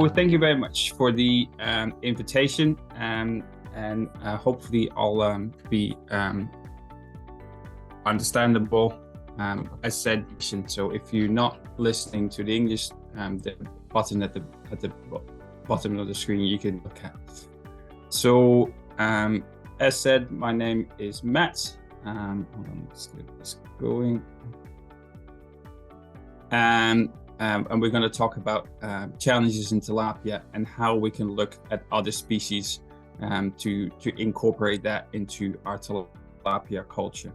So thank you very much for the invitation, and hopefully I'll be understandable. As said, so if you're not listening to the English, the button at the bottom of the screen you can look at. So as said, my name is Matt. Hold on, let's get this going. And we're going to talk about challenges in tilapia and how we can look at other species to incorporate that into our tilapia culture.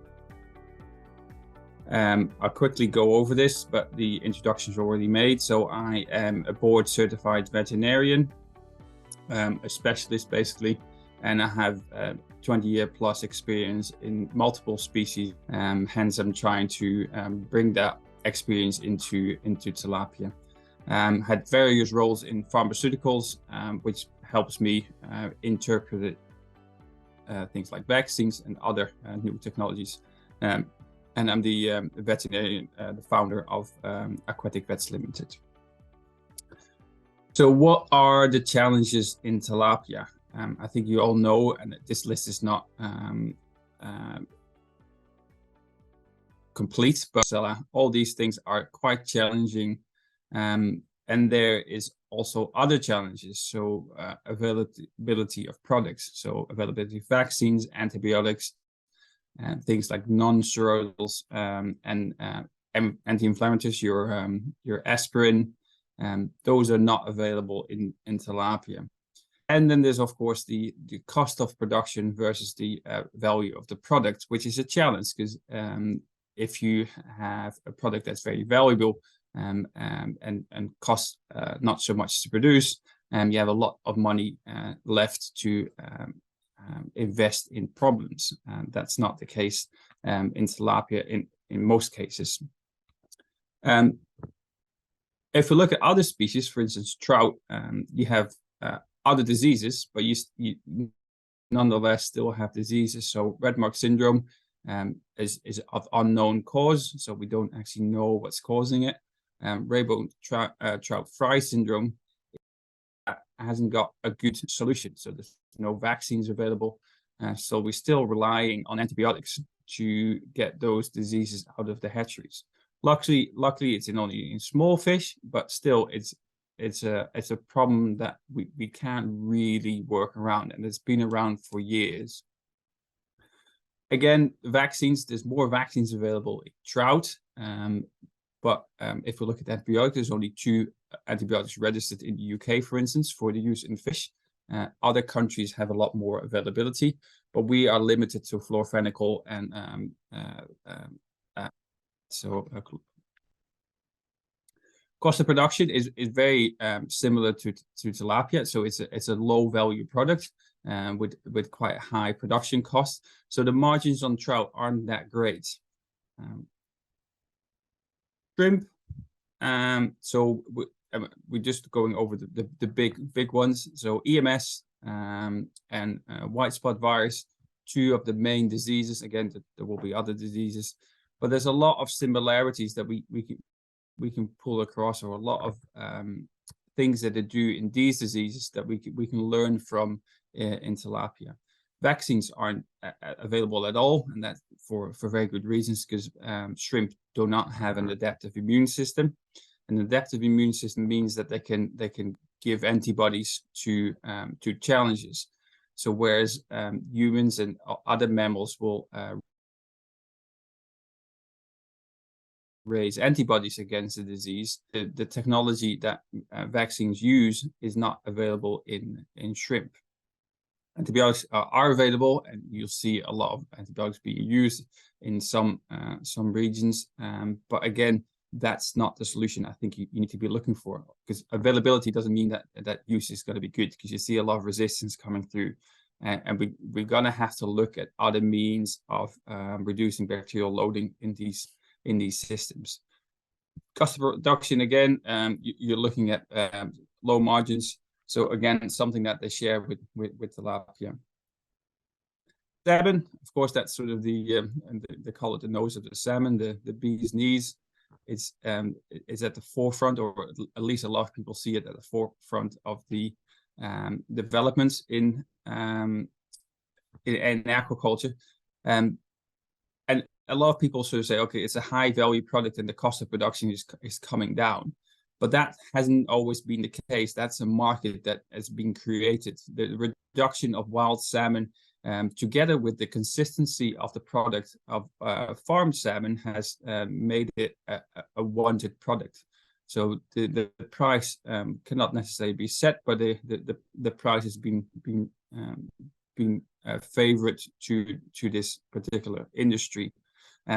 I'll quickly go over this, but the introduction is already made. So I am a board certified veterinarian, a specialist basically, and I have 20-year plus experience in multiple species. Hence, I'm trying to bring that experience into tilapia. Had various roles in pharmaceuticals, which helps me interpret things like vaccines and other new technologies. And I'm the veterinarian, the founder of Aquatic Vets Limited. So what are the challenges in tilapia? I think you all know, and this list is not complete, but all these things are quite challenging. And there is also other challenges. So availability of products, so availability of vaccines, antibiotics, and things like non-steroidals and anti-inflammatories, your aspirin, those are not available in tilapia. And then there's, of course, the cost of production versus the value of the product, which is a challenge, because if you have a product that's very valuable and costs not so much to produce, you have a lot of money left to invest in problems. That's not the case in tilapia in most cases. If we look at other species, for instance, trout, you have other diseases, but you nonetheless still have diseases. So red mark syndrome is of unknown cause, so we don't actually know what's causing it. Rainbow trout fry syndrome hasn't got a good solution, so there's no vaccines available. So we're still relying on antibiotics to get those diseases out of the hatcheries. Luckily, it's only in small fish, but still, it's a problem that we can't really work around, and it's been around for years. Again, vaccines, there's more vaccines available in trout, but if we look at antibiotics, there's only 2 antibiotics registered in the UK, for instance, for the use in fish. Other countries have a lot more availability, but we are limited to fluorophenical and cost of production is very similar to tilapia. So it's a low value product with quite high production costs. So the margins on trout aren't that great. Shrimp. So we're just going over the big ones. So EMS and white spot virus, 2 of the main diseases. Again, there will be other diseases, but there's a lot of similarities that we can pull across, or a lot of things that they do in these diseases that we can learn from in tilapia. Vaccines aren't available at all, and that's for very good reasons, because shrimp do not have an adaptive immune system. An adaptive immune system means that they can give antibodies to challenges. So whereas humans and other mammals will raise antibodies against the disease, the technology that vaccines use is not available in shrimp. Antibiotics are available, and you'll see a lot of antibiotics being used in some regions, but again, that's not the solution I think you need to be looking for, because availability doesn't mean that use is going to be good, because you see a lot of resistance coming through, and we're going to have to look at other means of reducing bacterial loading in these systems. Cost of production, again, you're looking at low margins. So again, it's something that they share with tilapia. Salmon, of course, that's sort of they call it the nose of the salmon, the bee's knees. it's at the forefront, or at least a lot of people see it at the forefront of the developments in aquaculture. And a lot of people sort of say, okay, it's a high value product and the cost of production is coming down. But that hasn't always been the case. That's a market that has been created. The reduction of wild salmon, together with the consistency of the product of farmed salmon, has made it a wanted product. So the price cannot necessarily be set, but the price has been favorite to this particular industry.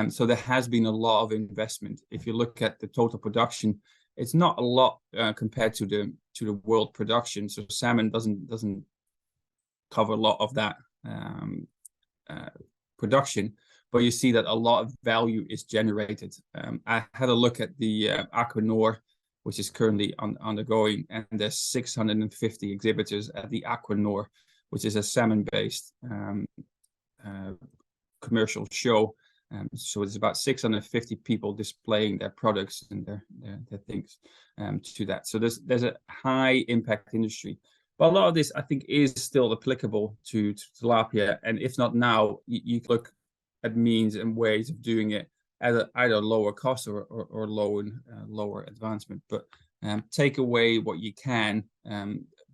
So there has been a lot of investment. If you look at the total production, it's not a lot compared to the world production. So salmon doesn't cover a lot of that production, but you see that a lot of value is generated. I had a look at the Aquanor, which is currently undergoing, and there's 650 exhibitors at the Aquanor, which is a salmon-based commercial show. So it's about 650 people displaying their products and their things to that. So there's a high impact industry. But a lot of this, I think, is still applicable to tilapia. And if not now, you look at means and ways of doing it at either lower cost or lower advancement. But take away what you can,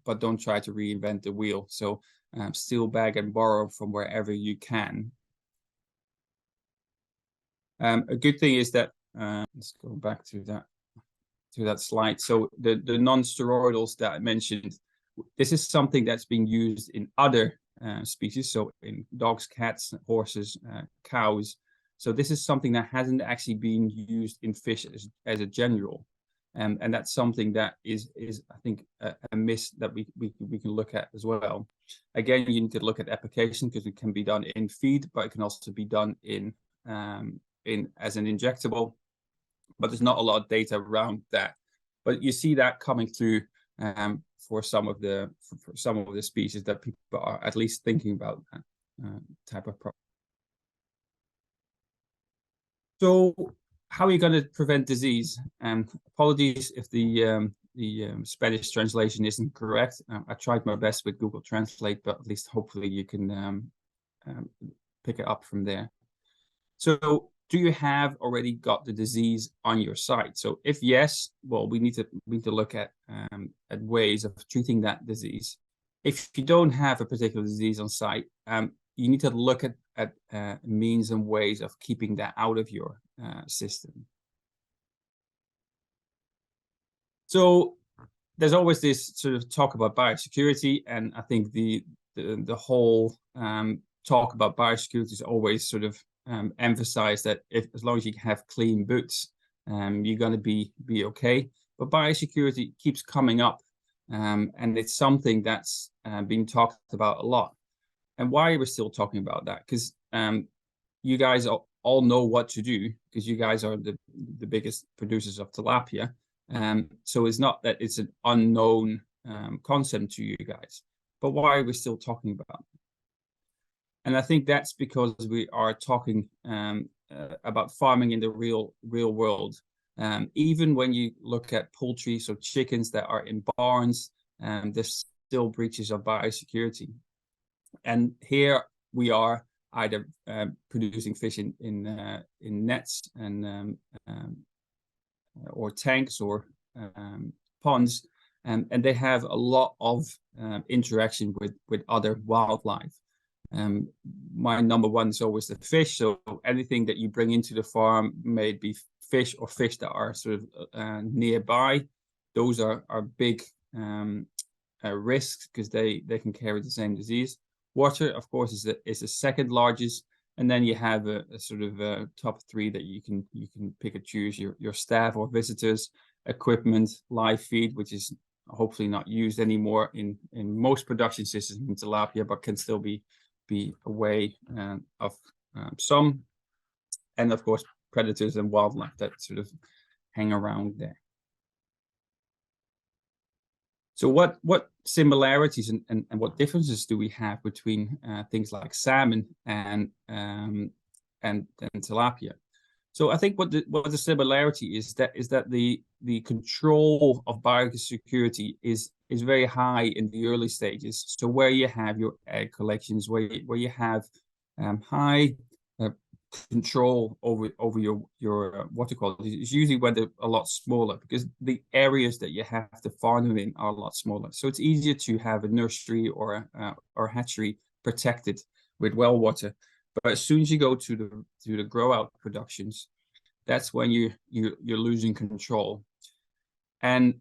but don't try to reinvent the wheel. So still beg and borrow from wherever you can. A good thing is that let's go back to that slide. So the non-steroidals that I mentioned, this is something that's being used in other species, so in dogs, cats, horses, cows. So this is something that hasn't actually been used in fish as a general, and that's something that is I think a miss that we can look at as well. Again, you need to look at application, because it can be done in feed, but it can also be done in as an injectable, but there's not a lot of data around that. But you see that coming through for some of the species that people are at least thinking about that type of problem. So how are you going to prevent disease? Apologies if the Spanish translation isn't correct. I tried my best with Google Translate, but at least hopefully you can pick it up from there. So do you have already got the disease on your site? So if yes, well, we need to look at ways of treating that disease. If you don't have a particular disease on site, you need to look at means and ways of keeping that out of your system. So there's always this sort of talk about biosecurity, and I think the whole talk about biosecurity is always sort of emphasize that as long as you have clean boots, you're going to be okay. But biosecurity keeps coming up, and it's something that's being talked about a lot. And why are we still talking about that? Because you guys all know what to do, because you guys are the biggest producers of tilapia. So it's not that it's an unknown concept to you guys. But why are we still talking about it? And I think that's because we are talking about farming in the real world. Even when you look at poultry, so chickens that are in barns, there's still breaches of biosecurity. And here we are either producing fish in nets and or tanks or ponds, and they have a lot of interaction with other wildlife. My number one is always the fish. So anything that you bring into the farm, may it be fish or fish that are sort of nearby, those are big risks, because they can carry the same disease. Water, of course, is the second largest, and then you have a sort of top three that you can pick and choose: your staff or visitors, equipment, live feed, which is hopefully not used anymore in most production systems in tilapia, but can still be a way of some, and of course predators and wildlife that sort of hang around there. So what similarities and what differences do we have between things like salmon and tilapia? So I think what the similarity is that the control of biosecurity is very high in the early stages. So where you have your egg collections, where you have high control over your water quality, is usually when they're a lot smaller, because the areas that you have to farm them in are a lot smaller. So it's easier to have a nursery or a hatchery protected with well water. But as soon as you go to the grow out productions, that's when you're losing control. And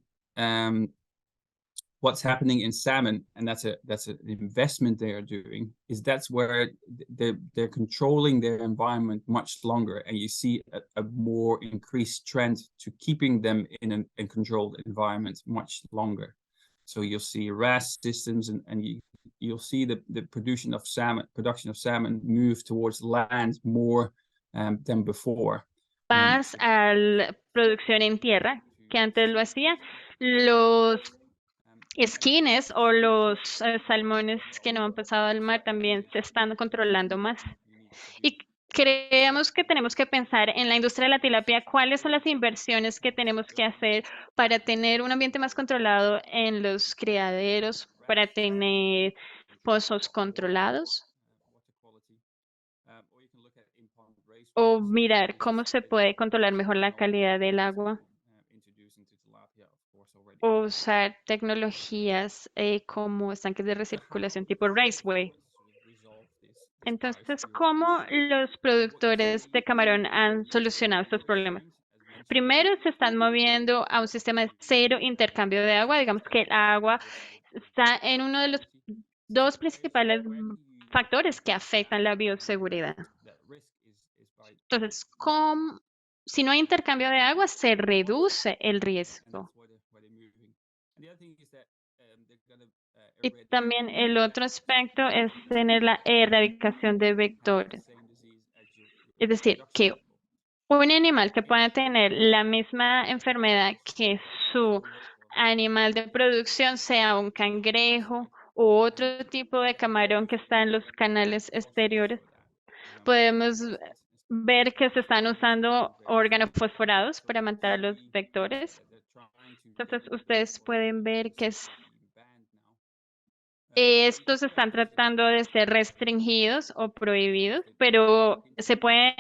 what's happening in salmon, and that's an investment they are doing, is that's where they're controlling their environment much longer, and you see a more increased trend to keeping them in a controlled environment much longer. So you'll see RAS systems, and you'll see the production of salmon move towards land more than before. Más a la producción en tierra, que antes lo hacía. Los esquines o los salmones que no han pasado al mar también se están controlando más. Y creemos que tenemos que pensar en la industria de la tilapia, cuáles son las inversiones que tenemos que hacer para tener un ambiente más controlado en los criaderos, para tener pozos controlados, o mirar cómo se puede controlar mejor la calidad del agua, o usar tecnologías como estanques de recirculación tipo raceway. Entonces, ¿cómo los productores de camarón han solucionado estos problemas? Primero, se están moviendo a un sistema de cero intercambio de agua. Digamos que el agua está en uno de los dos principales factores que afectan la bioseguridad. Entonces, si no hay intercambio de agua, se reduce el riesgo. Y también el otro aspecto es tener la erradicación de vectores. Es decir, que un animal que pueda tener la misma enfermedad que su animal de producción, sea un cangrejo u otro tipo de camarón que está en los canales exteriores, podemos ver que se están usando organofosforados para matar a los vectores. Entonces, ustedes pueden ver que estos están tratando de ser restringidos o prohibidos, pero se puede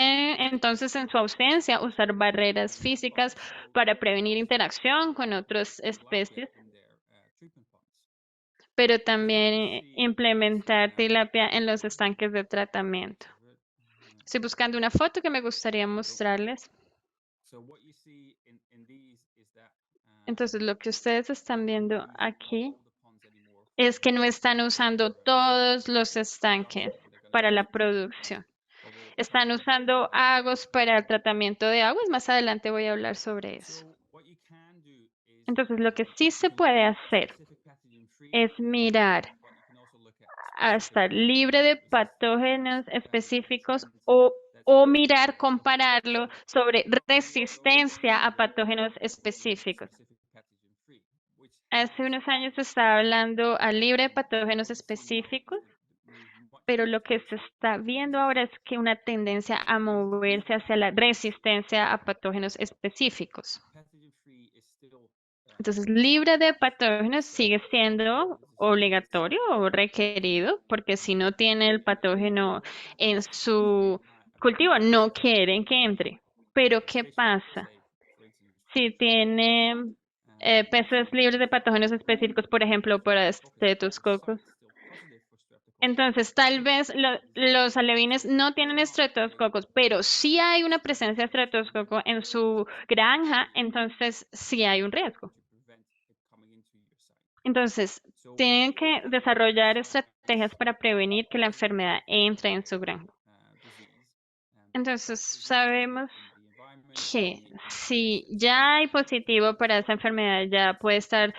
entonces en su ausencia usar barreras físicas para prevenir interacción con otras especies, pero también implementar tilapia en los estanques de tratamiento. Estoy buscando una foto que me gustaría mostrarles. Entonces, lo que ustedes están viendo aquí es que no están usando todos los estanques para la producción. Están usando agos para el tratamiento de aguas. Más adelante voy a hablar sobre eso. Entonces, lo que sí se puede hacer es mirar a estar libre de patógenos específicos o mirar, compararlo sobre resistencia a patógenos específicos. Hace unos años se estaba hablando a libre de patógenos específicos, pero lo que se está viendo ahora es que una tendencia a moverse hacia la resistencia a patógenos específicos. Entonces, libre de patógenos sigue siendo obligatorio o requerido, porque si no tiene el patógeno en su cultivo, no quieren que entre. Pero, ¿qué pasa? Si tiene peces libres de patógenos específicos, por ejemplo, para estreptococos. Entonces, tal vez los alevines no tienen estreptococos, pero sí hay una presencia de estreptococo en su granja, entonces sí hay un riesgo. Entonces, tienen que desarrollar estrategias para prevenir que la enfermedad entre en su granja. Entonces, sabemos que si ya hay positivo para esa enfermedad, esa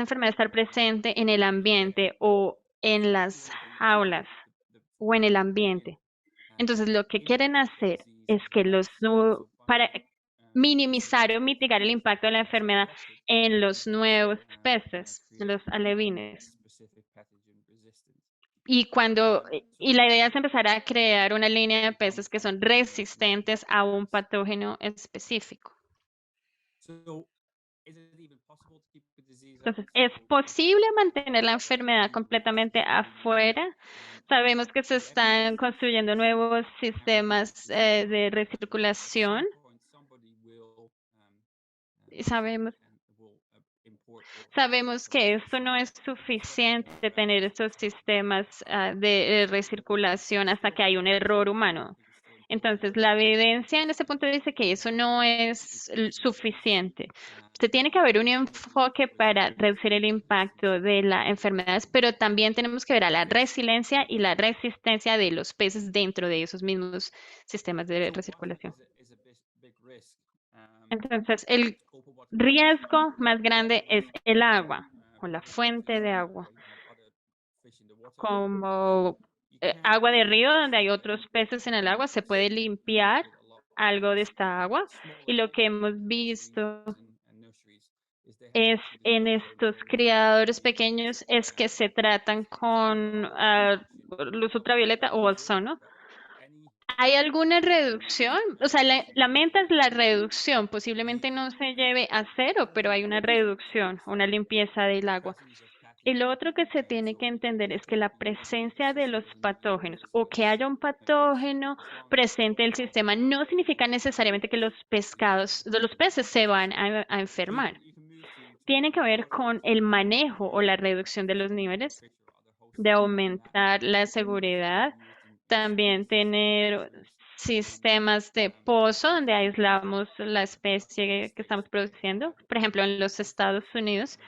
enfermedad estar presente en el ambiente o en las jaulas o en el ambiente. Entonces, lo que quieren hacer es que para minimizar o mitigar el impacto de la enfermedad en los nuevos peces, en los alevines. y la idea es empezar a crear una línea de peces que son resistentes a un patógeno específico. Entonces, ¿es posible mantener la enfermedad completamente afuera? Sabemos que se están construyendo nuevos sistemas de recirculación y sabemos que esto no es suficiente tener esos sistemas de recirculación hasta que hay un error humano. Entonces, la evidencia en ese punto dice que eso no es suficiente. Se tiene que haber un enfoque para reducir el impacto de las enfermedades, pero también tenemos que ver a la resiliencia y la resistencia de los peces dentro de esos mismos sistemas de recirculación. Entonces, el riesgo más grande es el agua o la fuente de agua, como agua de río donde hay otros peces en el agua, se puede limpiar algo de esta agua y lo que hemos visto es en estos criadores pequeños es que se tratan con luz ultravioleta o ozono. ¿Hay alguna reducción? O sea, la meta es la reducción. Posiblemente no se lleve a cero, pero hay una reducción, una limpieza del agua. Y lo otro que se tiene que entender es que la presencia de los patógenos o que haya un patógeno presente en el sistema no significa necesariamente que los los peces se van a enfermar. Tiene que ver con el manejo o la reducción de los niveles, de aumentar la seguridad, también tener sistemas de pozo donde aislamos la especie que estamos produciendo. Por ejemplo, en los Estados Unidos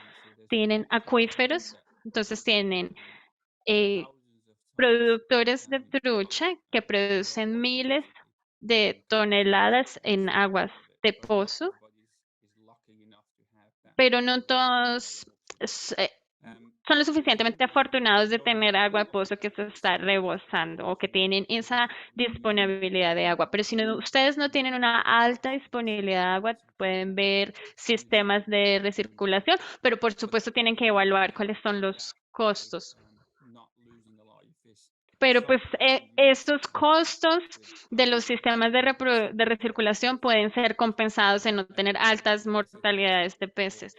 tienen acuíferos, entonces tienen productores de trucha que producen miles de toneladas en aguas de pozo, pero no todos son lo suficientemente afortunados de tener agua de pozo que se está rebosando o que tienen esa disponibilidad de agua. Pero si ustedes no tienen una alta disponibilidad de agua, pueden ver sistemas de recirculación, pero por supuesto tienen que evaluar cuáles son los costos. Pero pues estos costos de los sistemas de recirculación pueden ser compensados en no tener altas mortalidades de peces.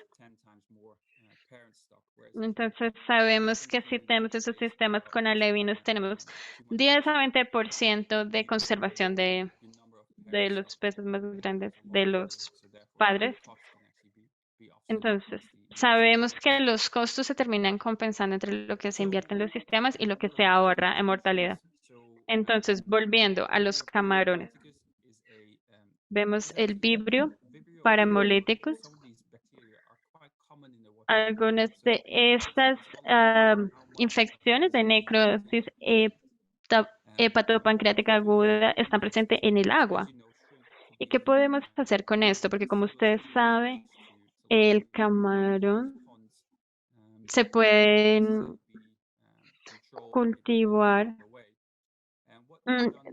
Entonces sabemos que si tenemos esos sistemas con alevinos tenemos 10 a 20% de conservación de los peces más grandes, de los padres. Entonces, sabemos que los costos se terminan compensando entre lo que se invierte en los sistemas y lo que se ahorra en mortalidad. Entonces, volviendo a los camarones, vemos el vibrio para hemolíticos. Algunas de estas infecciones de necrosis hepatopancreática aguda están presentes en el agua. ¿Y qué podemos hacer con esto? Porque como ustedes saben, el camarón se pueden cultivar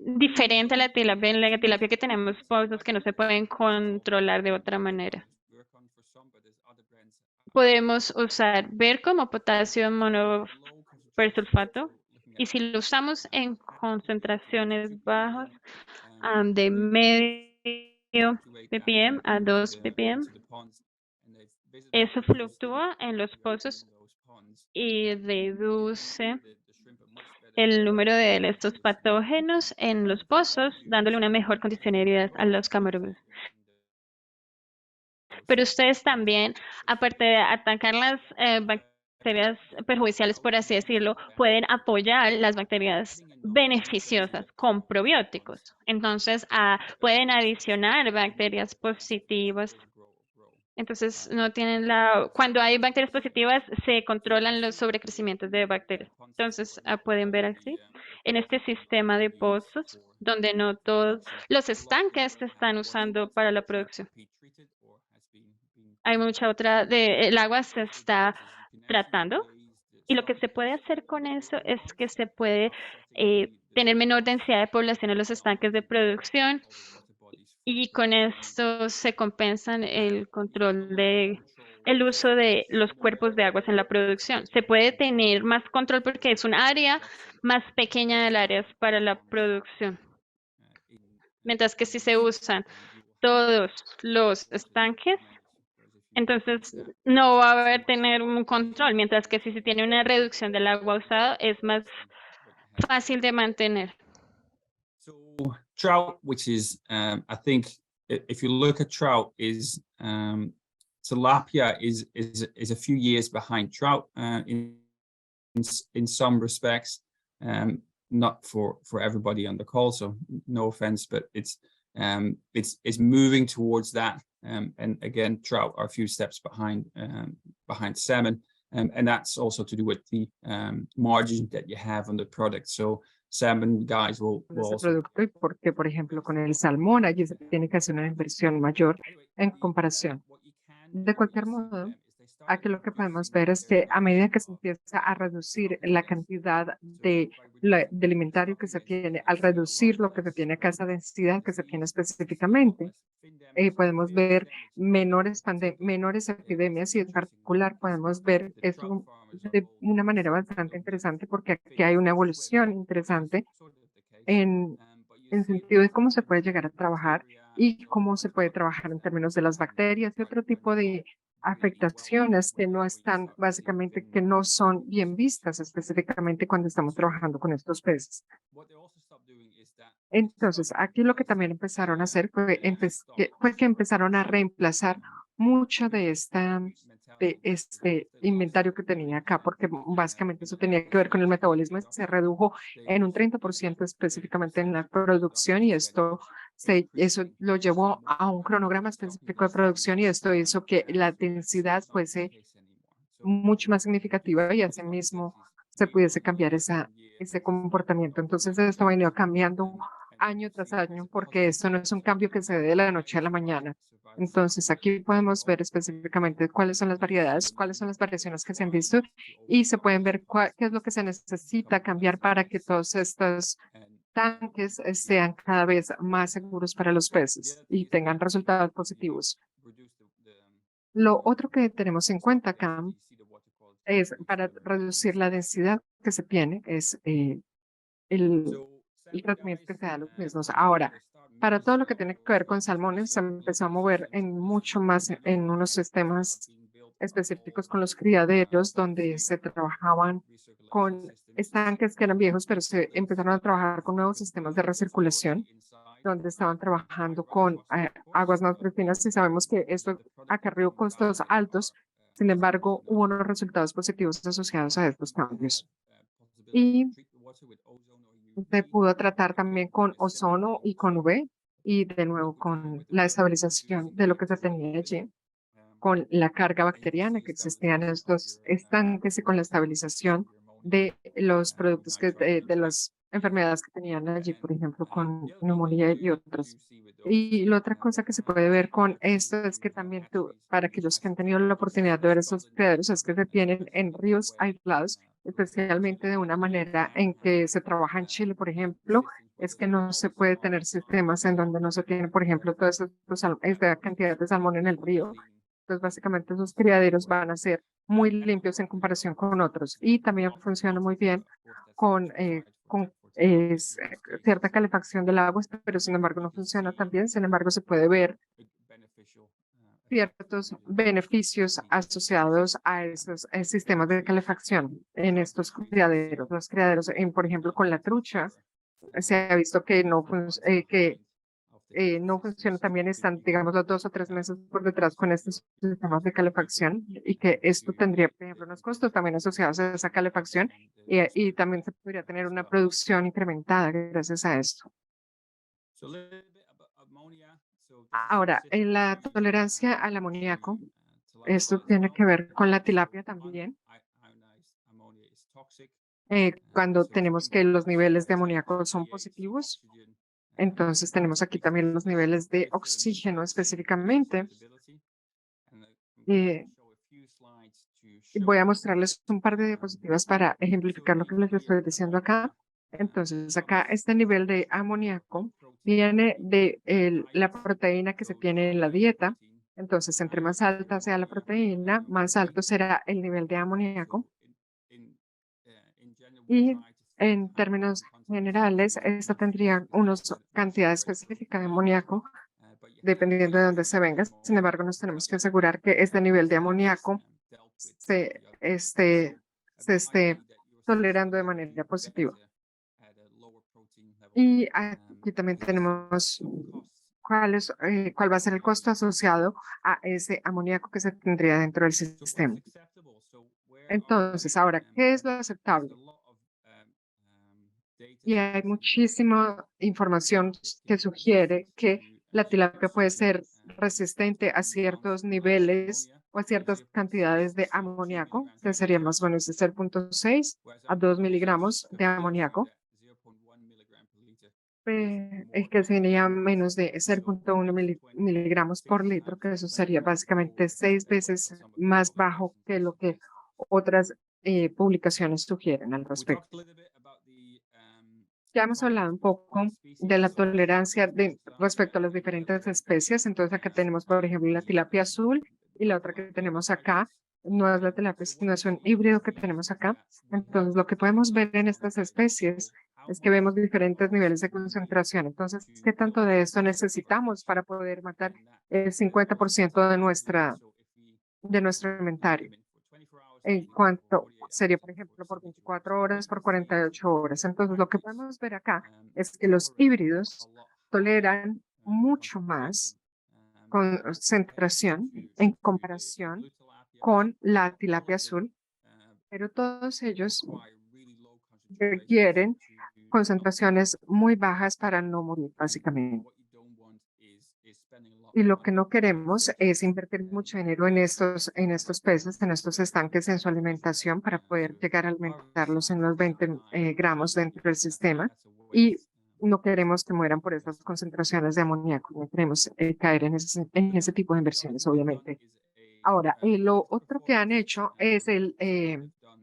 diferente a la tilapia. En la tilapia que tenemos pozos que no se pueden controlar de otra manera. Podemos usar ver como potasio monopersulfato y si lo usamos en concentraciones bajas de medio ppm a 2 ppm, eso fluctúa en los pozos y reduce el número de estos patógenos en los pozos, dándole una mejor condicionalidad a los camarones. Pero ustedes también, aparte de atacar las bacterias perjudiciales, por así decirlo, pueden apoyar las bacterias beneficiosas con probióticos. Entonces, pueden adicionar bacterias positivas. Entonces, no tienen cuando hay bacterias positivas, se controlan los sobrecrecimientos de bacterias. Entonces, pueden ver así, en este sistema de pozos, donde no todos los estanques se están usando para la producción. Hay mucha el agua se está tratando y lo que se puede hacer con eso es que se puede tener menor densidad de población en los estanques de producción y con esto se compensan el control de el uso de los cuerpos de aguas en la producción. Se puede tener más control porque es un área más pequeña del área para la producción. Mientras que si se usan todos los estanques, entonces no va a haber tener un control, mientras que si se tiene una reducción del agua usada es más fácil de mantener. So trout, which is, I think, if you look at trout, is tilapia is a few years behind trout in some respects. Not for everybody on the call, so no offense, but it's moving towards that. And again, trout are a few steps behind salmon, and that's also to do with the margin that you have on the product. So salmon guys will ese also. producto y porque, por ejemplo, con el salmón allí se tiene que hacer una inversión mayor en comparación. De cualquier modo, aquí lo que podemos ver es que a medida que se empieza a reducir la cantidad de alimentario que se tiene, al reducir lo que se tiene acá, esa densidad que se tiene específicamente, podemos ver menores epidemias y en particular podemos ver esto de una manera bastante interesante porque aquí hay una evolución interesante en sentido de cómo se puede llegar a trabajar y cómo se puede trabajar en términos de las bacterias y otro tipo de afectaciones que no están, básicamente, que no son bien vistas específicamente cuando estamos trabajando con estos peces. Entonces, aquí lo que también empezaron a hacer fue que empezaron a reemplazar mucho de este inventario que tenía acá, porque básicamente eso tenía que ver con el metabolismo, se redujo en un 30% específicamente en la producción y eso lo llevó a un cronograma específico de producción y esto hizo que la densidad fuese mucho más significativa y asimismo se pudiese cambiar ese comportamiento. Entonces esto ha venido cambiando año tras año porque esto no es un cambio que se dé de la noche a la mañana. Entonces aquí podemos ver específicamente cuáles son las variedades, cuáles son las variaciones que se han visto y se pueden ver qué es lo que se necesita cambiar para que todos estos tanques sean cada vez más seguros para los peces y tengan resultados positivos. Lo otro que tenemos en cuenta acá es para reducir la densidad que se tiene, es el tratamiento que se da a los mismos. Ahora, para todo lo que tiene que ver con salmones, se empezó a mover en mucho más en unos sistemas específicos con los criaderos, donde se trabajaban con estanques que eran viejos, pero se empezaron a trabajar con nuevos sistemas de recirculación, donde estaban trabajando con aguas más profundas y sabemos que esto acarreó costos altos. Sin embargo, hubo unos resultados positivos asociados a estos cambios. Y se pudo tratar también con ozono y con UV y de nuevo con la estabilización de lo que se tenía allí, con la carga bacteriana que existía en estos estanques y con la estabilización de los productos de las enfermedades que tenían allí, por ejemplo, con neumonía y otras. Y la otra cosa que se puede ver con esto es que también para aquellos que han tenido la oportunidad de ver estos criaderos, es que se tienen en ríos aislados, especialmente de una manera en que se trabaja en Chile, por ejemplo, es que no se puede tener sistemas en donde no se tiene, por ejemplo, toda esta cantidad de salmón en el río. Entonces, básicamente, esos criaderos van a ser muy limpios en comparación con otros y también funciona muy bien con cierta calefacción del agua, pero sin embargo no funciona tan bien. Sin embargo, se puede ver ciertos beneficios asociados a esos sistemas de calefacción en estos criaderos. Los criaderos, por ejemplo, con la trucha, se ha visto que no funciona también, están, digamos, los 2 o 3 meses por detrás con estos sistemas de calefacción y que esto tendría, por ejemplo, unos costos también asociados a esa calefacción y también se podría tener una producción incrementada gracias a esto. Ahora, en la tolerancia al amoníaco, esto tiene que ver con la tilapia también. Cuando tenemos que los niveles de amoníaco son positivos, entonces tenemos aquí también los niveles de oxígeno específicamente. Y voy a mostrarles un par de diapositivas para ejemplificar lo que les estoy diciendo acá. Entonces, acá este nivel de amoníaco viene de la proteína que se tiene en la dieta. Entonces, entre más alta sea la proteína, más alto será el nivel de amoníaco. Y en términos generales, esto tendría una cantidad específica de amoníaco, dependiendo de dónde se venga. Sin embargo, nos tenemos que asegurar que este nivel de amoníaco se esté tolerando de manera positiva. Y aquí también tenemos cuál va a ser el costo asociado a ese amoníaco que se tendría dentro del sistema. Entonces, ahora, ¿qué es lo aceptable? Y hay muchísima información que sugiere que la tilapia puede ser resistente a ciertos niveles o a ciertas cantidades de amoníaco, que sería más o menos de 0.6 a 2 miligramos de amoníaco. Es que sería menos de 0.1 miligramos por litro, que eso sería básicamente 6 veces más bajo que lo que otras publicaciones sugieren al respecto. Ya hemos hablado un poco de la tolerancia respecto a las diferentes especies. Entonces acá tenemos, por ejemplo, la tilapia azul y la otra que tenemos acá no es la tilapia, sino es un híbrido que tenemos acá. Entonces lo que podemos ver en estas especies es que vemos diferentes niveles de concentración. Entonces, ¿qué tanto de esto necesitamos para poder matar el 50% de nuestro inventario? En cuanto sería, por ejemplo, por 24 horas, por 48 horas. Entonces, lo que podemos ver acá es que los híbridos toleran mucho más concentración en comparación con la tilapia azul, pero todos ellos requieren concentraciones muy bajas para no morir, básicamente. Y lo que no queremos es invertir mucho dinero en estos peces, en estos estanques en su alimentación para poder llegar a alimentarlos en los 20 gramos dentro del sistema. Y no queremos que mueran por estas concentraciones de amoníaco. No queremos caer en ese tipo de inversiones, obviamente. Ahora, lo otro que han hecho es el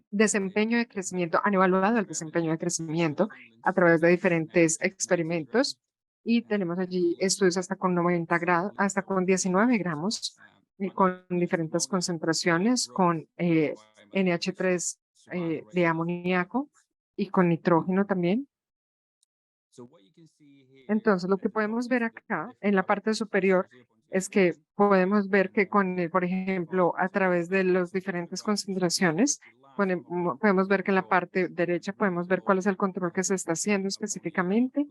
desempeño de crecimiento. Han evaluado el desempeño de crecimiento a través de diferentes experimentos. Y tenemos allí estudios hasta con 90 grados, hasta con 19 gramos, y con diferentes concentraciones, con NH3 de amoníaco y con nitrógeno también. Entonces, lo que podemos ver acá en la parte superior es que podemos ver que por ejemplo, a través de las diferentes concentraciones, podemos ver que en la parte derecha podemos ver cuál es el control que se está haciendo específicamente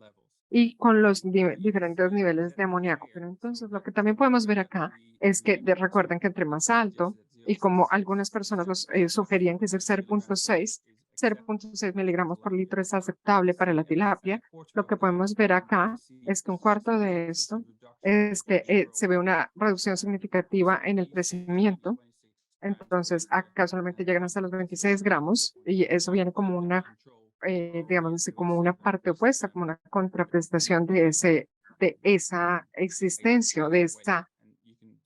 y con los diferentes niveles de amoníaco. Pero entonces lo que también podemos ver acá es que recuerden que entre más alto, y como algunas personas sugerían que es el 0.6 miligramos por litro es aceptable para la tilapia, lo que podemos ver acá es que un cuarto de esto es que se ve una reducción significativa en el crecimiento. Entonces, acá solamente llegan hasta los 26 gramos y eso viene como digamos así, como una parte opuesta, como una contraprestación de esa existencia, de esa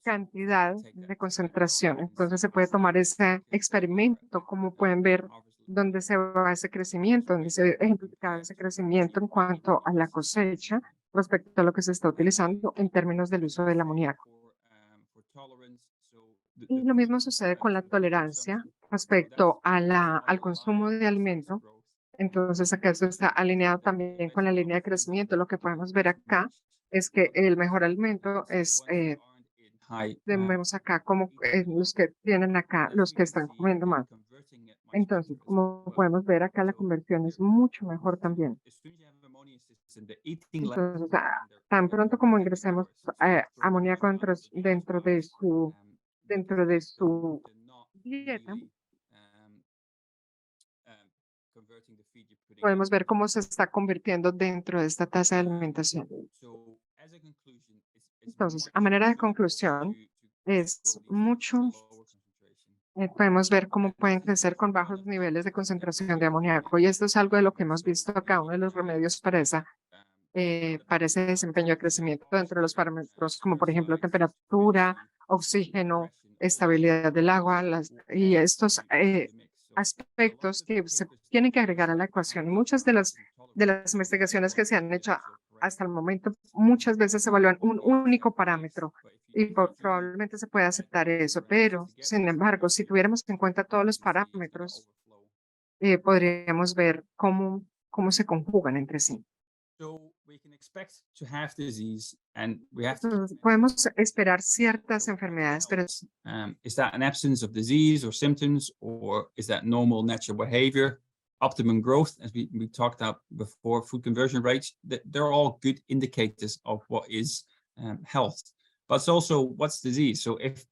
cantidad de concentración. Entonces, se puede tomar ese experimento, como pueden ver, donde se va ese crecimiento, donde se ve ejemplificado ese crecimiento en cuanto a la cosecha respecto a lo que se está utilizando en términos del uso del amoníaco. Y lo mismo sucede con la tolerancia respecto al consumo de alimento. Entonces, acá esto está alineado también con la línea de crecimiento. Lo que podemos ver acá es que el mejor alimento es, vemos acá como los que tienen acá, los que están comiendo más. Entonces, como podemos ver acá, la conversión es mucho mejor también. Entonces, tan pronto como ingresemos amoníaco dentro de su dieta, podemos ver cómo se está convirtiendo dentro de esta tasa de alimentación. Entonces, a manera de conclusión, podemos ver cómo pueden crecer con bajos niveles de concentración de amoníaco. Y esto es algo de lo que hemos visto acá, uno de los remedios para ese desempeño de crecimiento dentro de los parámetros, como por ejemplo temperatura, oxígeno, estabilidad del agua, y estos aspectos que se tienen que agregar a la ecuación. Y muchas de las de las investigaciones que se han hecho hasta el momento, muchas veces se evalúan un único parámetro y probablemente se puede aceptar eso, pero sin embargo, si tuviéramos en cuenta todos los parámetros, podríamos ver cómo se conjugan entre sí. Entonces, podemos esperar ciertas enfermedades, pero is that an absence of disease or symptoms, or is that normal natural behavior? Optimum growth, as we talked about before, food conversion rates, they're all good indicators of what is health. But it's also what's disease. So if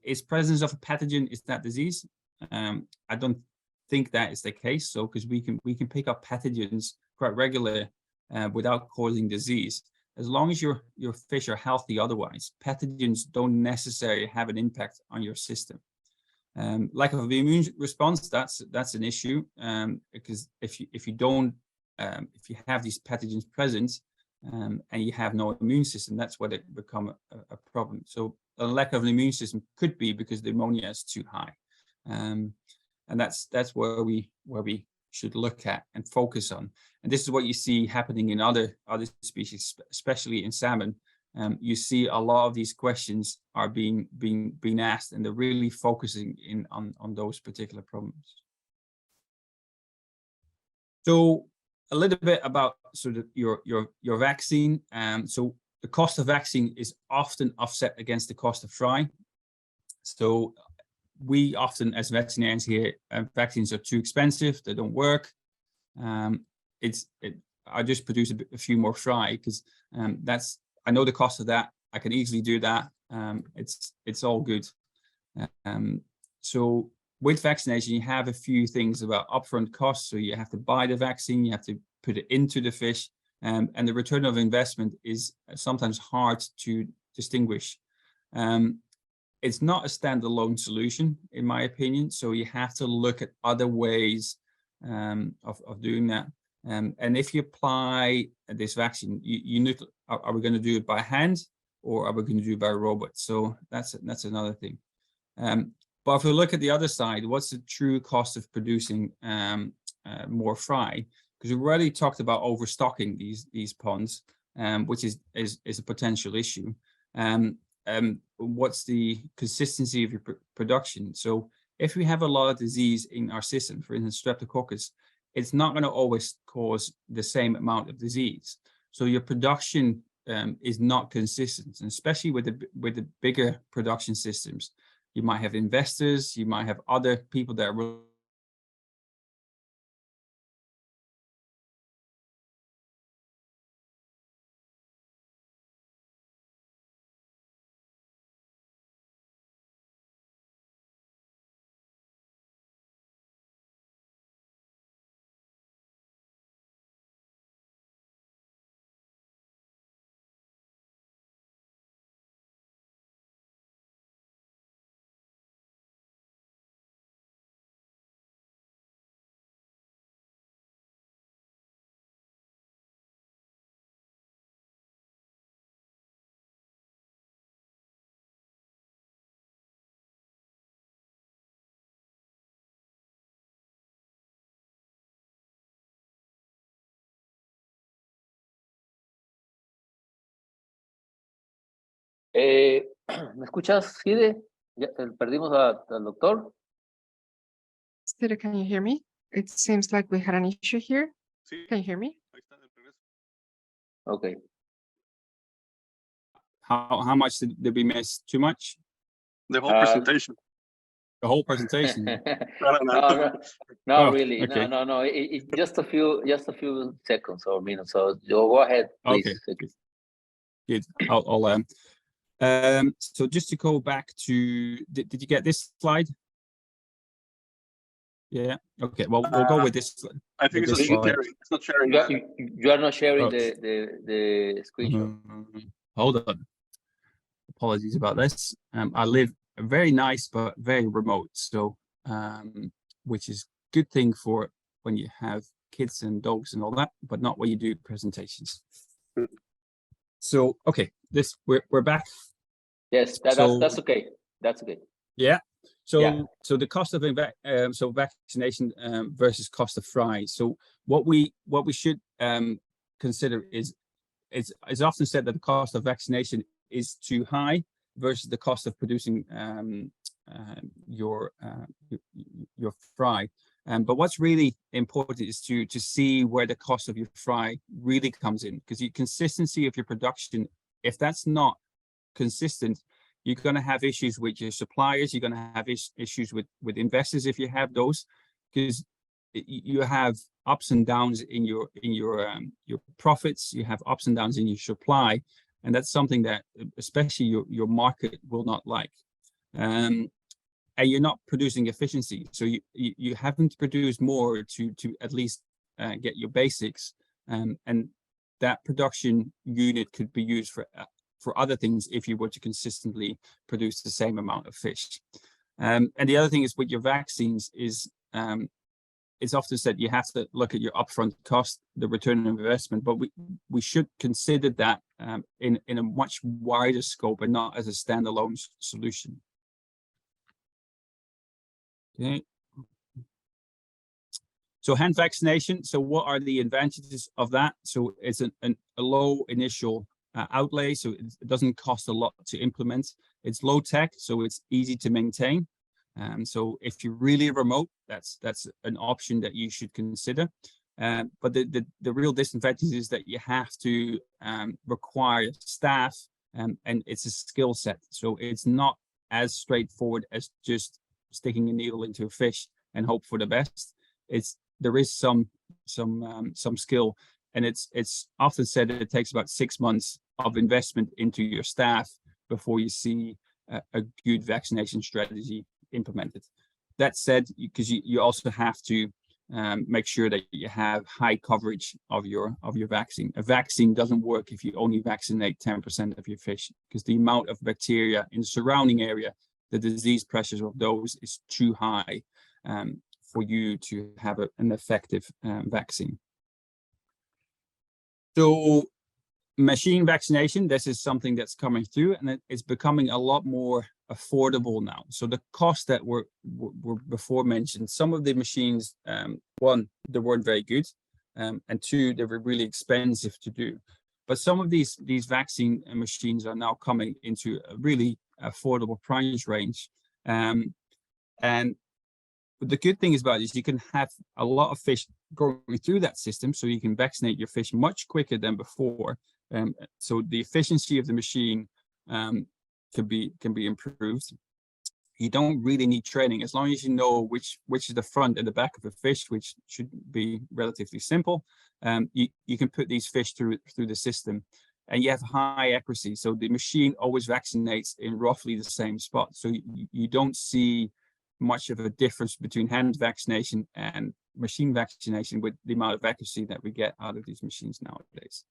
is presence of a pathogen, is that disease? I don't think that is the case. So because we can pick up pathogens quite regularly without causing disease. As long as your fish are healthy otherwise, pathogens don't necessarily have an impact on your system. Lack of immune response, that's an issue, because if you have these pathogens present and you have no immune system, that's where they become a problem. So a lack of an immune system could be because the ammonia is too high, and that's where we should look at and focus on. And this is what you see happening in other species, especially in salmon. You see a lot of these questions are being asked, and they're really focusing on those particular problems. So a little bit about sort of your vaccine. So the cost of vaccine is often offset against the cost of fry. So we often, as veterinarians here, vaccines are too expensive. They don't work. I just produce a few more fry because I know the cost of that. I can easily do that. It's all good. So with vaccination, you have a few things about upfront costs. So you have to buy the vaccine, you have to put it into the fish, and the return of investment is sometimes hard to distinguish. It's not a standalone solution, in my opinion. So you have to look at other ways of doing that. And if you apply this vaccine, you need to, are we going to do it by hand or are we going to do it by robot? So that's another thing. But if we look at the other side, what's the true cost of producing more fry? Because we've already talked about overstocking these ponds, which is a potential issue. What's the consistency of your production? So if we have a lot of disease in our system, for instance, streptococcus, it's not going to always cause the same amount of disease. So your production is not consistent, and especially with the bigger production systems, you might have investors, you might have other people that are ¿Me escuchas, Gide? Perdimos al doctor. Peter, can you hear me? It seems like we had an issue here. Can you hear me? Okay. How much did we miss? Too much? The whole presentation. The whole presentation? No, really. Okay. No. It's just a few seconds or minutes. So go ahead, please. Okay. Good. I'll so just to go back to, did you get this slide? Yeah. Okay. Well, we'll go with this. I think it's not sharing. It's not sharing. You are not sharing the screenshot. Hold on. Apologies about this. I live very nice but very remote, so which is a good thing for when you have kids and dogs and all that, but not when you do presentations. So okay, we're back. Yes, that's okay. That's okay. Yeah. So yeah. So the cost of vaccination versus cost of fry. So what we should consider is it's often said that the cost of vaccination is too high versus the cost of producing your fry. But what's really important is to see where the cost of your fry really comes in, because the consistency of your production, if that's not consistent, you're going to have issues with your suppliers. You're going to have issues with investors if you have those, because you have ups and downs in your profits. You have ups and downs in your supply, and that's something that especially your market will not like. And you're not producing efficiency, so you haven't to produce more to at least get your basics, and that production unit could be used for other things if you were to consistently produce the same amount of fish. And the other thing is with your vaccines is it's often said you have to look at your upfront cost, the return on investment, but we should consider that in a much wider scope and not as a standalone solution. Okay. So hand vaccination. So what are the advantages of that? So it's a low initial outlay, so it doesn't cost a lot to implement. It's low tech, so it's easy to maintain. So if you're really remote, that's an option that you should consider. But the real disadvantage is that you have to require staff, and it's a skill set. So it's not as straightforward as just sticking a needle into a fish and hope for the best. There is some skill, and it's often said that it takes about 6 months of investment into your staff before you see a good vaccination strategy implemented. That said, because you also have to make sure that you have high coverage of your vaccine. A vaccine doesn't work if you only vaccinate 10% of your fish, because the amount of bacteria in the surrounding area, the disease pressures of those is too high for you to have an effective vaccine. So machine vaccination, this is something that's coming through, and it's becoming a lot more affordable now. So the costs that were before mentioned, some of the machines, one, they weren't very good, and two, they were really expensive to do. But some of these vaccine machines are now coming into a really affordable price range. And the good thing is about this, you can have a lot of fish going through that system, so you can vaccinate your fish much quicker than before. So the efficiency of the machine can be improved. You don't really need training, as long as you know which is the front and the back of a fish, which should be relatively simple. You can put these fish through the system, and you have high accuracy. So the machine always vaccinates in roughly the same spot. So you don't see much of a difference between hand vaccination and machine vaccination with the amount of accuracy that we get out of these machines nowadays.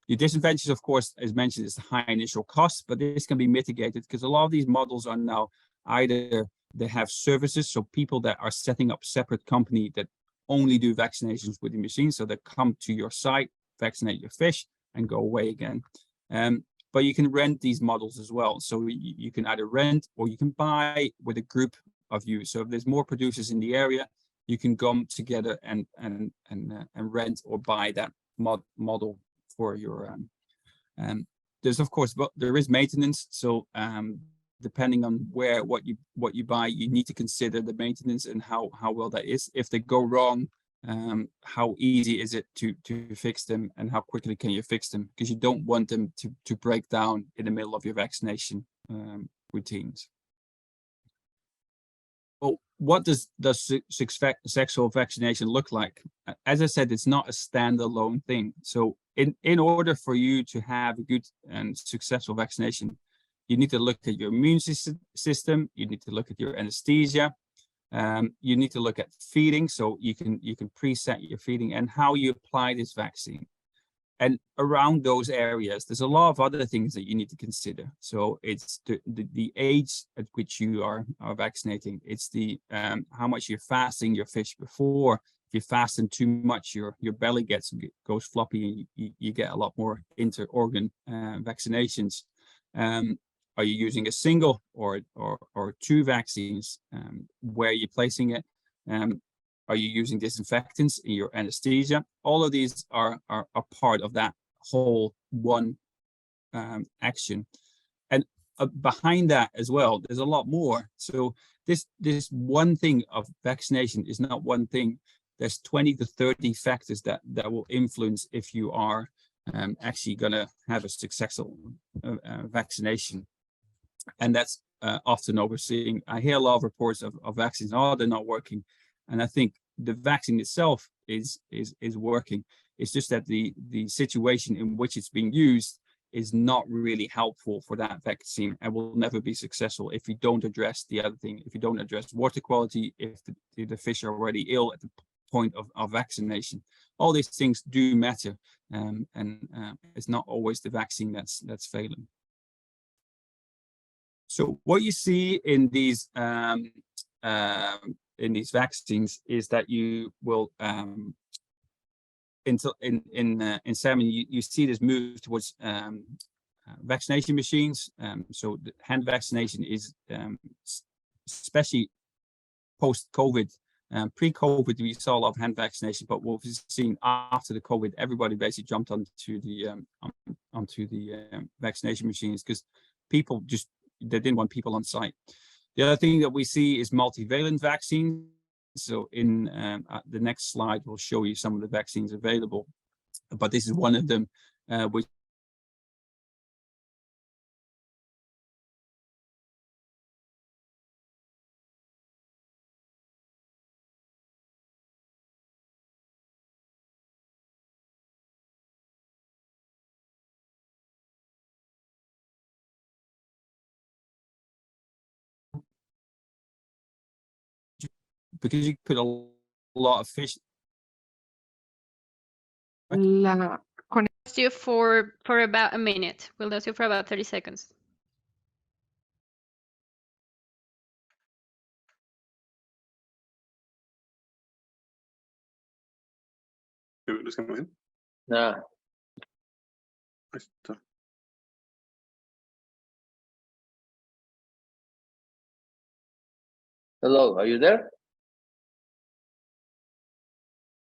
The disadvantage, of course, as mentioned, is the high initial cost, but this can be mitigated because a lot of these models are now either they have services, so people that are setting up separate company that only do vaccinations with the machine, so they come to your site, vaccinate your fish, and go away again. But you can rent these models as well. So you can either rent or you can buy with a group of you. So if there's more producers in the area, you can come together and rent or buy that model for your. There's of course, but there is maintenance. So depending on what you buy, you need to consider the maintenance and how well that is. If they go wrong, how easy is it to fix them, and how quickly can you fix them, because you don't want them to break down in the middle of your vaccination routines. Well, what does sexual vaccination look like? As I said, it's not a standalone thing. So in order for you to have a good and successful vaccination, you need to look at your immune system, you need to look at your anesthesia, you need to look at feeding, so you can preset your feeding and how you apply this vaccine. And around those areas, there's a lot of other things that you need to consider. So it's the age at which you are vaccinating. It's the how much you're fasting your fish before. If you fast them too much, your belly goes floppy, and you get a lot more inter-organ vaccinations. Are you using a single or two vaccines? Where are you placing it? Are you using disinfectants in your anesthesia? All of these are part of that whole one action. And behind that as well, there's a lot more. So this one thing of vaccination is not one thing. There's 20 to 30 factors that will influence if you are actually going to have a successful vaccination. And that's often overseeing. I hear a lot of reports of vaccines, oh, they're not working. And I think the vaccine itself is working. It's just that the situation in which it's being used is not really helpful for that vaccine and will never be successful if you don't address the other thing. If you don't address water quality, if the fish are already ill at the point of vaccination, all these things do matter, and it's not always the vaccine that's failing. So what you see in these vaccines is that you will in salmon you see this move towards vaccination machines. So the hand vaccination is especially post-COVID. Pre-COVID, we saw a lot of hand vaccination, but what we've seen after the COVID, everybody basically jumped onto the vaccination machines because people they didn't want people on site. The other thing that we see is multivalent vaccines. So in the next slide, we'll show you some of the vaccines available, but this is one of them, which because you put a lot of fish. La Let's do for about a minute. We'll do for about 30 seconds. ¿Los que me ven? Nah. Ahí está. Hello, are you there?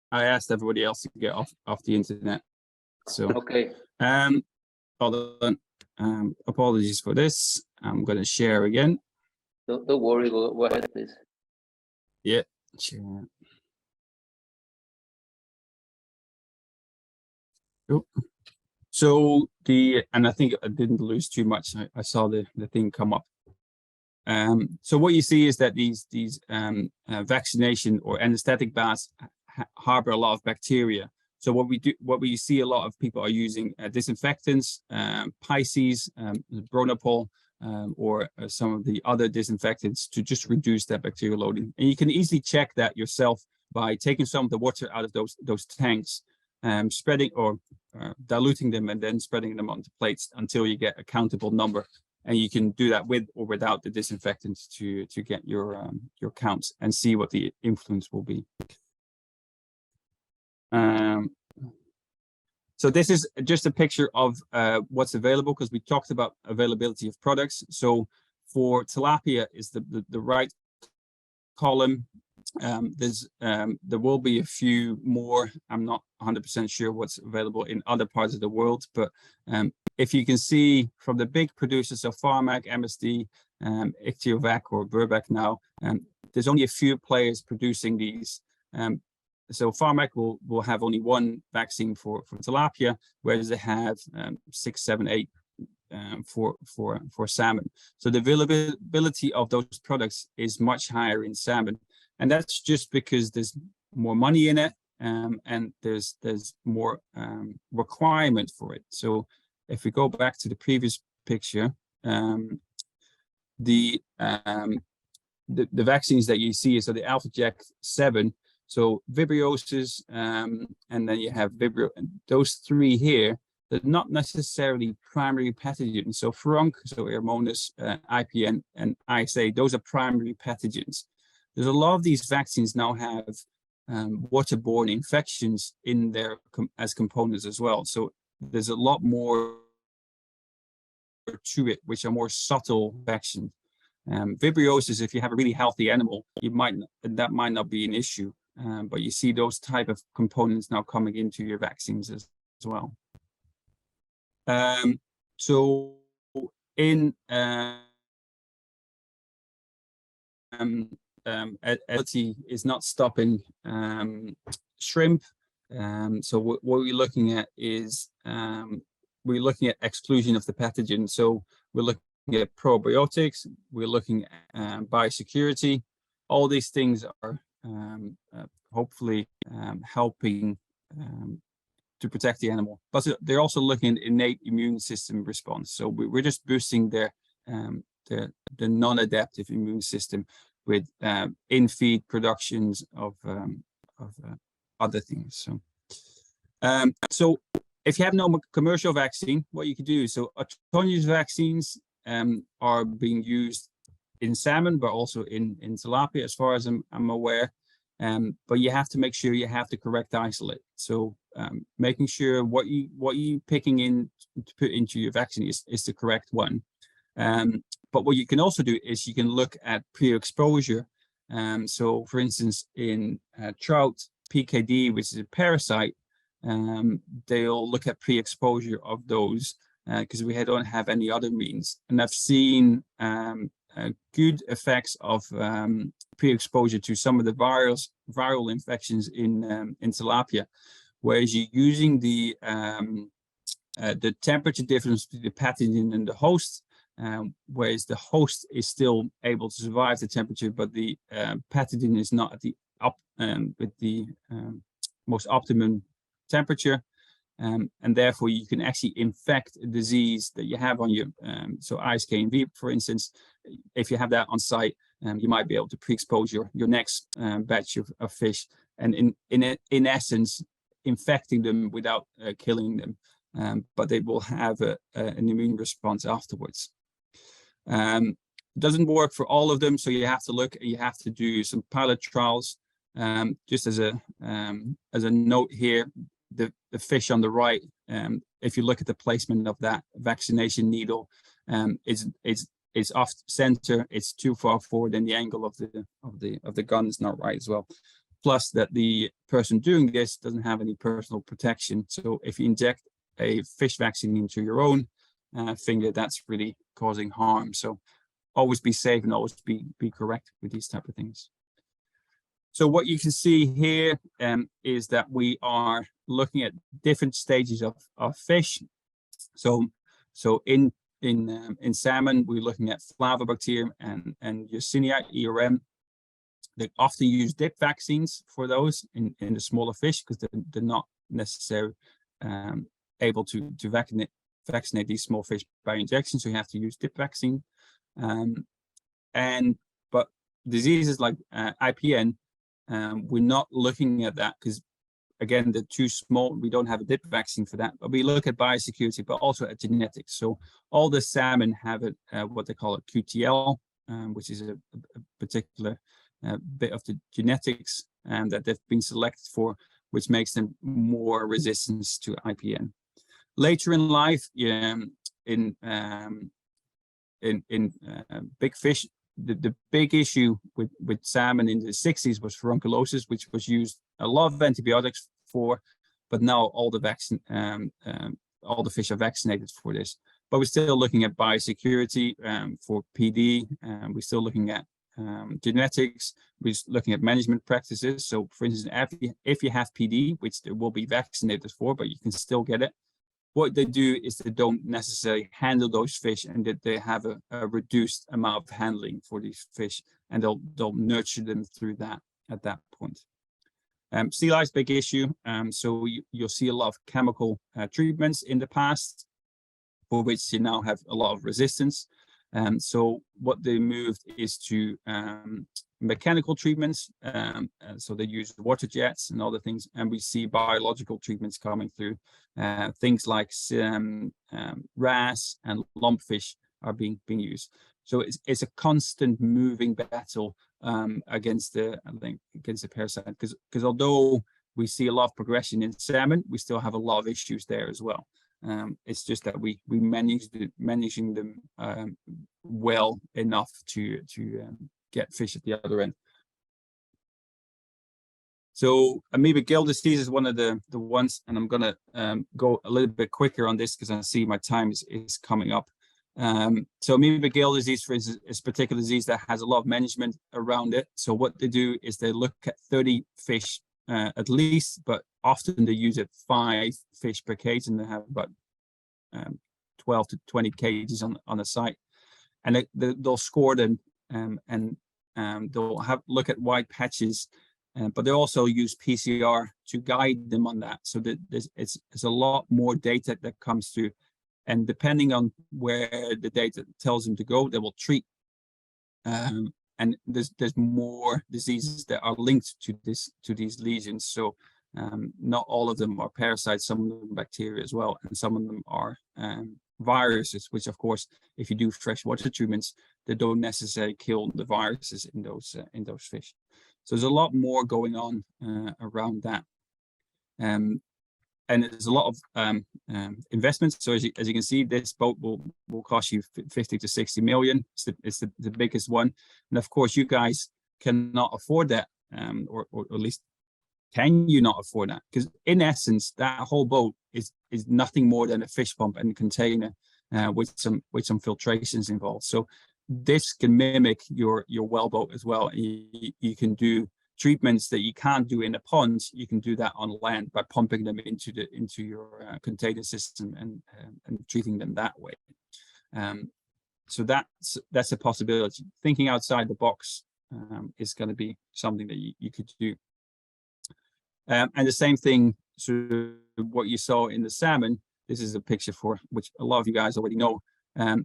I asked everybody else to get off the internet. So Okay. hold on. Apologies for this. I'm going to share again. Don't worry. Go ahead, please. Yeah, share. Cool. So and I think I didn't lose too much. I saw the thing come up. So what you see is that these vaccination or anesthetic baths harbor a lot of bacteria. So what we see a lot of people are using disinfectants, Pisces, Bronopol, or some of the other disinfectants to just reduce that bacterial loading. And you can easily check that yourself by taking some of the water out of those tanks, spreading or diluting them and then spreading them onto plates until you get a countable number. And you can do that with or without the disinfectants to get your counts and see what the influence will be. So this is just a picture of what's available because we talked about availability of products. So for tilapia is the right column. There will be a few more. I'm not 100% sure what's available in other parts of the world, but if you can see from the big producers of FARMAC, MSD, ICTIOVAC or Burbeck now, there's only a few players producing these. So FARMAC will have only one vaccine for tilapia, whereas they have 6, 7, 8 for salmon. So the availability of those products is much higher in salmon. And that's just because there's more money in it, and there's more requirement for it. So if we go back to the previous picture, the vaccines that you see, so the Alpha Jack 7, so vibriosis, and then you have Vibrio, and those three here, they're not necessarily primary pathogens. So Frunk, so Aeromonas, IPN, and ISA, those are primary pathogens. There's a lot of these vaccines now have waterborne infections in there as components as well. So there's a lot more to it, which are more subtle infections. Vibriosis, if you have a really healthy animal, that might not be an issue. but you see those type of components now coming into your vaccines as well. So in Aquatic is not stopping shrimp. So what we're looking at is we're looking at exclusion of the pathogen. So we're looking at probiotics, we're looking at biosecurity. All these things are hopefully helping to protect the animal. But they're also looking at innate immune system response. So we're just boosting their the non-adaptive immune system with in-feed productions of other things. So if you have no commercial vaccine, what you can do is, so autonomous vaccines are being used in salmon, but also in tilapia, as far as I'm aware. But you have to make sure you have the correct isolate. So making sure what you picking in to put into your vaccine is the correct one. But what you can also do is you can look at pre-exposure. So for instance, in trout, PKD, which is a parasite, they'll look at pre-exposure of those because we don't have any other means. And I've seen good effects of pre-exposure to some of the viral infections in tilapia, whereas you're using the temperature difference between the pathogen and the host, whereas the host is still able to survive the temperature, but the pathogen is not at the with the most optimum temperature, and therefore you can actually infect a disease that you have on your so ISKNV, for instance. If you have that on site, you might be able to pre-expose your next batch of fish, and in essence infecting them without killing them, but they will have an immune response afterwards. Doesn't work for all of them, so you have to do some pilot trials. Just as a note here, the fish on the right, if you look at the placement of that vaccination needle, it's off center, it's too far forward, and the angle of the gun is not right as well. Plus that the person doing this doesn't have any personal protection. So if you inject a fish vaccine into your own finger, that's really causing harm. So always be safe and always be correct with these type of things. So what you can see here is that we are looking at different stages of fish. So in salmon, we're looking at Flavobacterium and Yersinia ERM. They often use dip vaccines for those in the smaller fish because they're not necessarily able to vaccinate these small fish by injection. So you have to use dip vaccine. But diseases like IPN, we're not looking at that because, again, they're too small. We don't have a dip vaccine for that, but we look at biosecurity, but also at genetics. So all the salmon have what they call a QTL, which is a particular bit of the genetics that they've been selected for, which makes them more resistant to IPN. Later in life, in big fish, the big issue with salmon in the 60s was furunculosis, which was used a lot of antibiotics for, but now all the fish are vaccinated for this. But we're still looking at biosecurity for PD, we're still looking at genetics, we're looking at management practices. So for instance, if you have PD, which there will be vaccinated for, but you can still get it, what they do is they don't necessarily handle those fish, and that they have a reduced amount of handling for these fish, and they'll nurture them through that at that point. Sea lice, big issue. So you'll see a lot of chemical treatments in the past, for which you now have a lot of resistance. So what they moved is to mechanical treatments. So they use water jets and other things, and we see biological treatments coming through. Things like wrasse and lumpfish are being used. So it's a constant moving battle against the parasite, because although we see a lot of progression in salmon, we still have a lot of issues there as well. It's just that we managing them well enough to get fish at the other end. So amoeba gill disease is one of the ones, and I'm gonna go a little bit quicker on this because I see my time is coming up. So amoeba gill disease, for instance, is a particular disease that has a lot of management around it. So what they do is they look at 30 fish at least, but often they use it 5 fish per cage, and they have about 12 to 20 cages on a site, and they'll score them and they'll look at white patches, but they also use PCR to guide them on that. So that it's a lot more data that comes through, and depending on where the data tells them to go, they will treat. And there's more diseases that are linked to these lesions. So not all of them are parasites, some of them bacteria as well, and some of them are viruses, which of course, if you do freshwater treatments, they don't necessarily kill the viruses in those fish. So there's a lot more going on around that. And there's a lot of investments. So as you can see, this boat will cost you 50 to 60 million. It's the biggest one. And of course, you guys cannot afford that, or at least can you not afford that? Because in essence, that whole boat is nothing more than a fish pump and container with some filtrations involved. So this can mimic your well boat as well. You can do treatments that you can't do in a pond. You can do that on land by pumping them into your container system and treating them that way. So that's a possibility. Thinking outside the box is going to be something that you could do. And the same thing, so what you saw in the salmon, this is a picture for which a lot of you guys already know.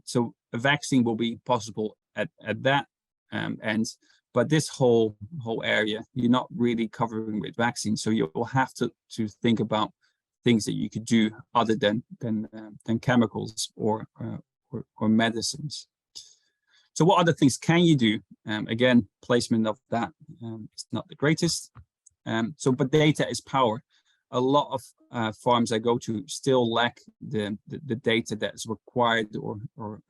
So a vaccine will be possible at that end, but this whole area, you're not really covering with vaccines. So you'll have to think about things that you could do other than chemicals or medicines. So what other things can you do? Again, placement of that is not the greatest. But data is power. A lot of farms I go to still lack the data that is required or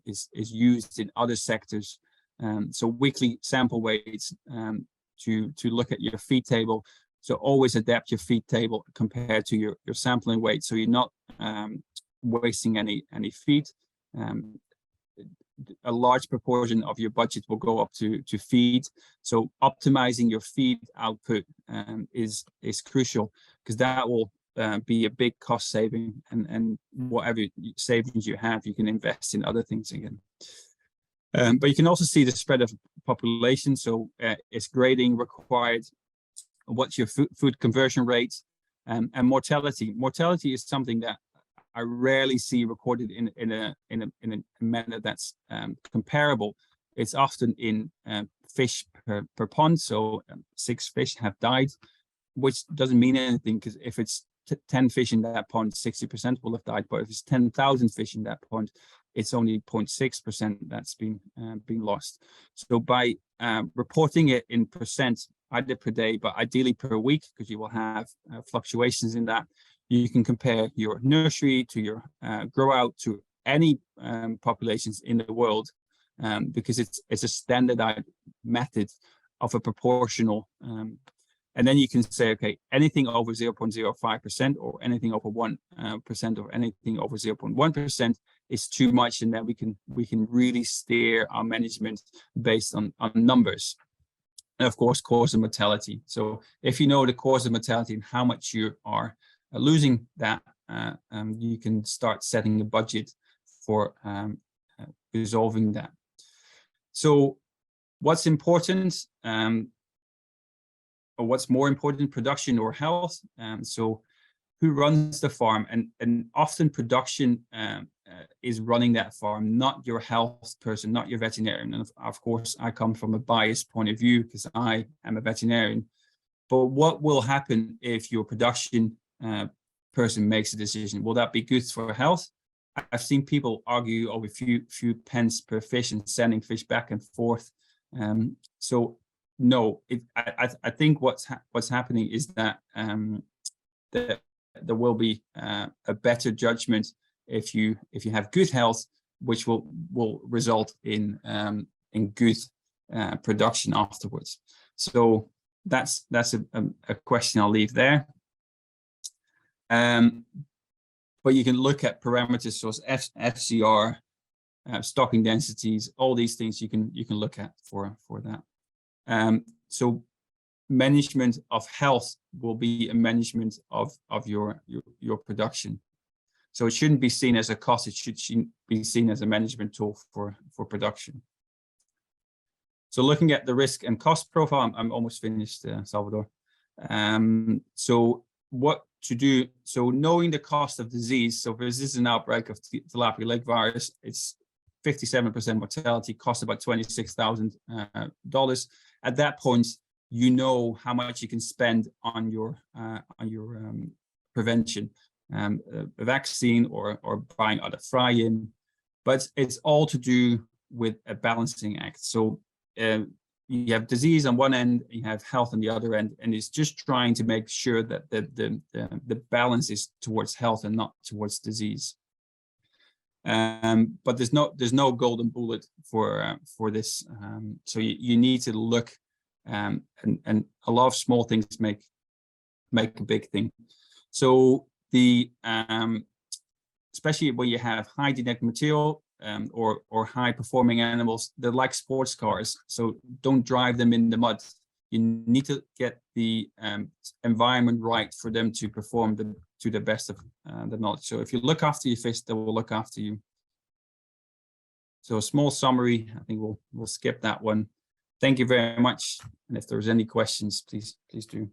is used in other sectors. So weekly sample weights to look at your feed table. So always adapt your feed table compared to your sampling weight, so you're not wasting any feed. A large proportion of your budget will go up to feed. So optimizing your feed output is crucial, because that will be a big cost saving, and whatever savings you have, you can invest in other things again. But you can also see the spread of population. So is grading required? What's your food conversion rate? And mortality. Mortality is something that I rarely see recorded in a manner that's comparable. It's often in fish per pond. So 6 fish have died, which doesn't mean anything, because if it's 10 fish in that pond, 60% will have died. But if it's 10,000 fish in that pond, it's only 0.6% that's been lost. So by reporting it in percent, either per day, but ideally per week, because you will have fluctuations in that, you can compare your nursery to your grow out to any populations in the world, because it's a standardized method of a proportional. And then you can say, okay, anything over 0.05% or anything over 1% or anything over 0.1% is too much, and then we can really steer our management based on numbers. And of course, cause of mortality. So if you know the cause of mortality and how much you are losing that, you can start setting a budget for resolving that. So what's important, or what's more important, production or health? So who runs the farm? And often production is running that farm, not your health person, not your veterinarian. And of course, I come from a biased point of view because I am a veterinarian. But what will happen if your production person makes a decision? Will that be good for health? I've seen people argue over a few pence per fish and sending fish back and forth. So no, I think what's happening is that there will be a better judgment if you have good health, which will result in good production afterwards. So that's a question I'll leave there. But you can look at parameters such as FCR, stocking densities, all these things you can look at for that. So management of health will be a management of your production. So it shouldn't be seen as a cost, it should be seen as a management tool for production. So looking at the risk and cost profile, I'm almost finished, Salvador. So what to do, so knowing the cost of disease, so if this is an outbreak of tilapia lake virus, it's 57% mortality, cost about $26,000. At that point, you know how much you can spend on your prevention, a vaccine or buying other fry-in, but it's all to do with a balancing act. So you have disease on one end, you have health on the other end, and it's just trying to make sure that the balance is towards health and not towards disease. But there's no golden bullet for this. So you need to look, and a lot of small things make a big thing. So especially when you have high genetic material or high performing animals, they're like sports cars. So don't drive them in the mud. You need to get the environment right for them to perform to the best of their knowledge. So if you look after your fish, they will look after you. So a small summary, I think we'll skip that one. Thank you very much. And if there's any questions, please do.